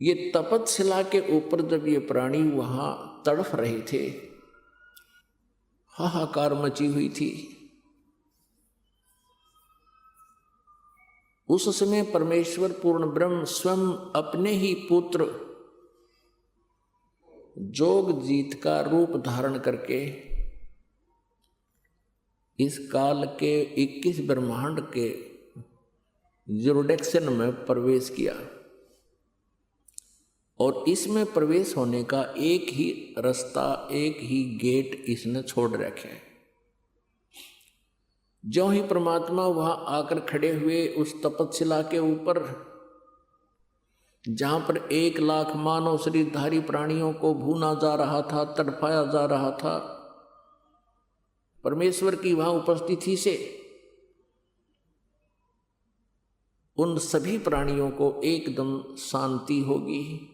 ये तपतशिला के ऊपर जब ये प्राणी वहां तड़फ रहे थे, हाहाकार मची हुई थी, उस समय परमेश्वर पूर्ण ब्रह्म स्वयं अपने ही पुत्र जोगजीत का रूप धारण करके इस काल के 21 ब्रह्मांड के जुरिडिक्शन में प्रवेश किया। और इसमें प्रवेश होने का एक ही रास्ता, एक ही गेट इसने छोड़ रखे हैं। जो ही परमात्मा वहां आकर खड़े हुए उस तपतशिला के ऊपर, जहां पर 1 लाख मानव शरीरधारी प्राणियों को भूना जा रहा था, तड़पाया जा रहा था, परमेश्वर की वहां उपस्थिति से उन सभी प्राणियों को एकदम शांति होगी।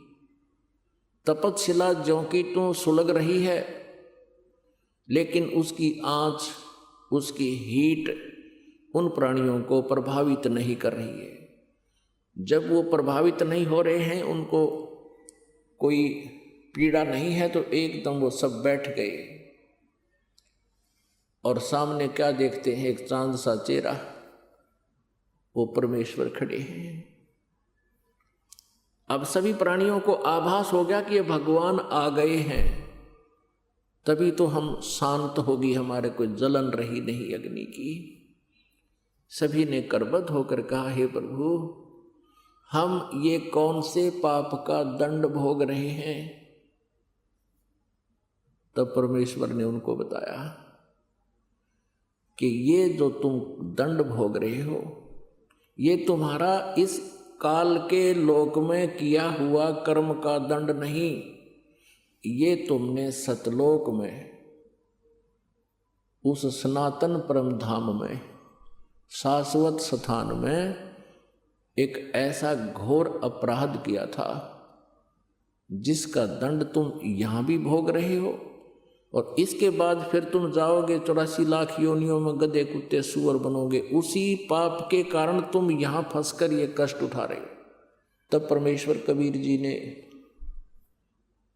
तपतशिला ज्यों की त्यों सुलग रही है, लेकिन उसकी आंच, उसकी हीट उन प्राणियों को प्रभावित नहीं कर रही है। जब वो प्रभावित नहीं हो रहे हैं, उनको कोई पीड़ा नहीं है, तो एकदम वो सब बैठ गए। और सामने क्या देखते हैं? एक चांद सा चेहरा, वो परमेश्वर खड़े हैं। अब सभी प्राणियों को आभास हो गया कि ये भगवान आ गए हैं, तभी तो हम शांत होगी, हमारे कोई जलन रही नहीं अग्नि की। सभी ने करबद्ध होकर कहा, हे प्रभु, हम ये कौन से पाप का दंड भोग रहे हैं? तब परमेश्वर ने उनको बताया कि ये जो तुम दंड भोग रहे हो, ये तुम्हारा इस काल के लोक में किया हुआ कर्म का दंड नहीं, ये तुमने सतलोक में, उस सनातन परम धाम में, शाश्वत स्थान में एक ऐसा घोर अपराध किया था जिसका दंड तुम यहां भी भोग रहे हो, और इसके बाद फिर तुम जाओगे 84 लाख योनियों में गधे कुत्ते सूअर बनोगे। उसी पाप के कारण तुम यहां फंसकर ये कष्ट उठा रहे हो। तब परमेश्वर कबीर जी ने,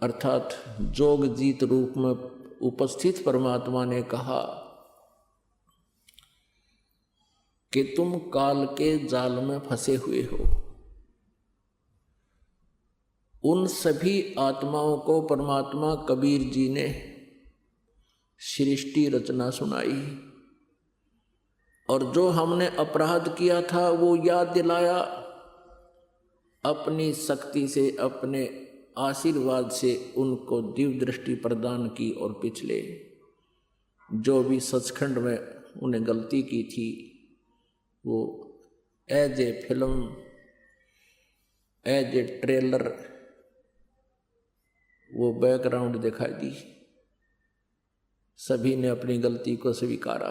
अर्थात जोगजीत रूप में उपस्थित परमात्मा ने कहा कि तुम काल के जाल में फंसे हुए हो। उन सभी आत्माओं को परमात्मा कबीर जी ने सृष्टि रचना सुनाई, और जो हमने अपराध किया था वो याद दिलाया, अपनी शक्ति से, अपने आशीर्वाद से उनको दिव्य दृष्टि प्रदान की, और पिछले जो भी सचखंड में उन्हें गलती की थी वो as a film, as a trailer, वो बैकग्राउंड दिखाई दी। सभी ने अपनी गलती को स्वीकारा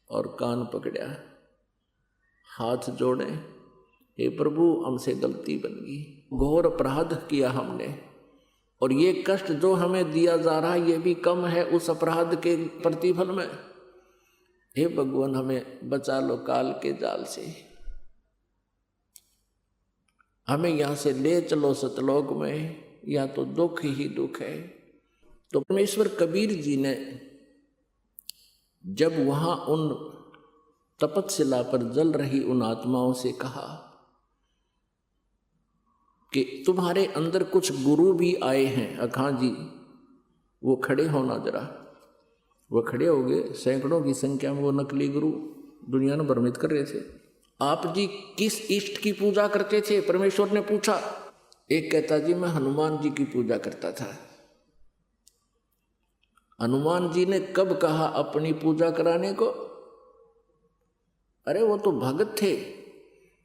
और कान पकड़ा, हाथ जोड़े, हे प्रभु, हमसे गलती बन गई, घोर अपराध किया हमने, और ये कष्ट जो हमें दिया जा रहा है ये भी कम है उस अपराध के प्रतिफल में। हे भगवान, हमें बचा लो काल के जाल से, हमें यहां से ले चलो सतलोक में, या तो दुख ही दुख है। तो परमेश्वर कबीर जी ने जब वहां उन तपतशिला पर जल रही उन आत्माओं से कहा कि तुम्हारे अंदर कुछ गुरु भी आए हैं, अखां जी वो खड़े होना जरा। वो खड़े हो गए, सैकड़ों की संख्या में वो नकली गुरु दुनिया में भ्रमित कर रहे थे। आप जी किस इष्ट की पूजा करते थे? परमेश्वर ने पूछा। एक कहता, जी मैं हनुमान जी की पूजा करता था। हनुमान जी ने कब कहा अपनी पूजा कराने को? अरे वो तो भगत थे,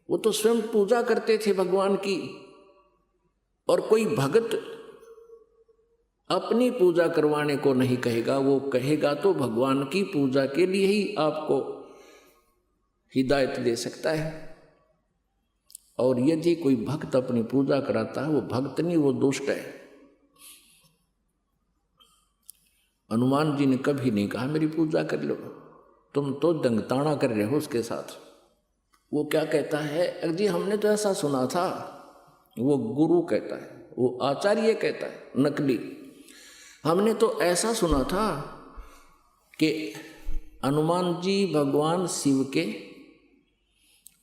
वो तो स्वयं पूजा करते थे भगवान की। और कोई भगत अपनी पूजा करवाने को नहीं कहेगा, वो कहेगा तो भगवान की पूजा के लिए ही आपको हिदायत दे सकता है। और यदि कोई भक्त अपनी पूजा कराता है, वो भक्त नहीं, वो दुष्ट है। हनुमान जी ने कभी नहीं कहा मेरी पूजा कर लो, तुम तो दंगताना कर रहे हो उसके साथ। वो क्या कहता है, जी हमने तो ऐसा सुना था वो गुरु कहता है, वो आचार्य कहता है, नकली। हमने तो ऐसा सुना था कि हनुमान जी भगवान शिव के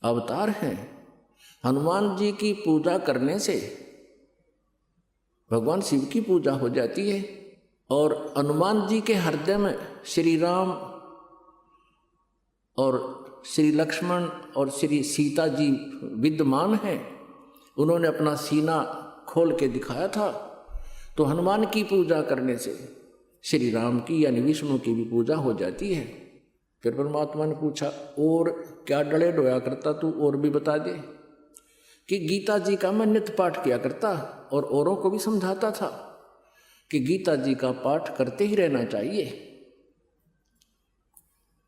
अवतार हैं। हनुमान जी की पूजा करने से भगवान शिव की पूजा हो जाती है, और हनुमान जी के हृदय में श्री राम और श्री लक्ष्मण और श्री सीता जी विद्यमान हैं। उन्होंने अपना सीना खोल के दिखाया था। तो हनुमान की पूजा करने से श्री राम की यानी विष्णु की भी पूजा हो जाती है। फिर परमात्मा ने पूछा, और क्या डले डोया करता तू, और भी बता दे। कि गीता जी का मैं नित्य पाठ किया करता और औरों को भी समझाता था कि गीता जी का पाठ करते ही रहना चाहिए।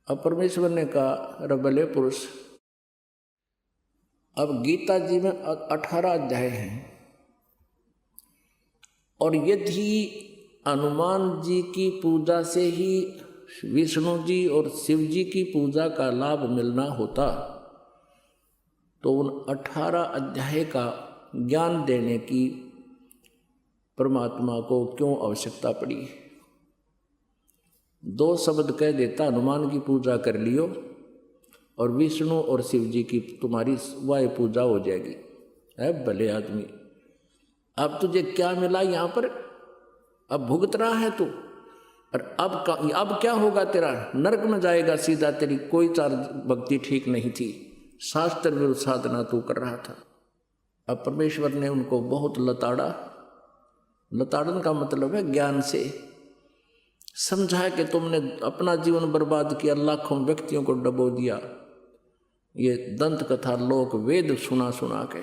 अब परमेश्वर ने कहा, रबले पुरुष, अब गीता जी में 18 अध्याय हैं, और यदि हनुमान जी की पूजा से ही विष्णु जी और शिव जी की पूजा का लाभ मिलना होता तो उन 18 अध्याय का ज्ञान देने की परमात्मा को क्यों आवश्यकता पड़ी। 2 शब्द कह देता, हनुमान की पूजा कर लियो और विष्णु और शिव जी की तुम्हारी वाय पूजा हो जाएगी। है भले आदमी, अब तुझे क्या मिला यहाँ पर, अब भुगत रहा है तू, और अब क्या होगा तेरा, नरक में जाएगा सीधा। तेरी कोई चार भक्ति ठीक नहीं थी, शास्त्र विरुद्ध साधना तू कर रहा था। अब परमेश्वर ने उनको बहुत लताड़ा। लताड़न का मतलब है ज्ञान से समझा कि तुमने अपना जीवन बर्बाद किया, लाखों व्यक्तियों को डबो दिया। ये दंत कथा लोक वेद सुना सुना के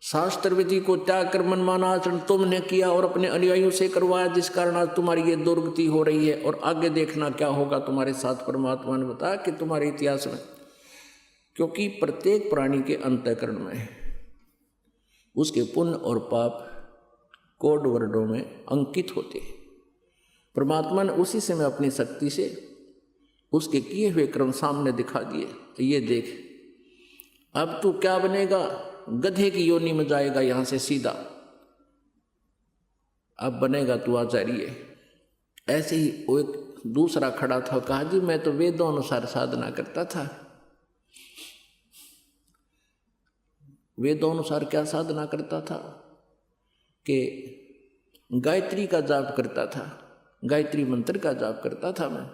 शास्त्र विधि को त्याग कर मनमाना आचरण तुमने किया और अपने अनुयायियों से करवाया, जिस कारण आज तुम्हारी ये दुर्गति हो रही है। और आगे देखना क्या होगा तुम्हारे साथ। परमात्मा ने बताया कि तुम्हारे इतिहास में, क्योंकि प्रत्येक प्राणी के अंतःकरण में उसके पुण्य और पाप कोड वर्णों में अंकित होते हैं। परमात्मा ने उसी समय अपनी शक्ति से उसके किए हुए कर्म सामने दिखा दिए। ये देख, अब तू क्या बनेगा, गधे की योनि में जाएगा यहां से सीधा, अब बनेगा तू आचार्य। ऐसे ही वो एक दूसरा खड़ा था, कहा जी मैं तो वेदों अनुसार साधना करता था। वेदों अनुसार क्या साधना करता था कि गायत्री का जाप करता था, गायत्री मंत्र का जाप करता था मैं।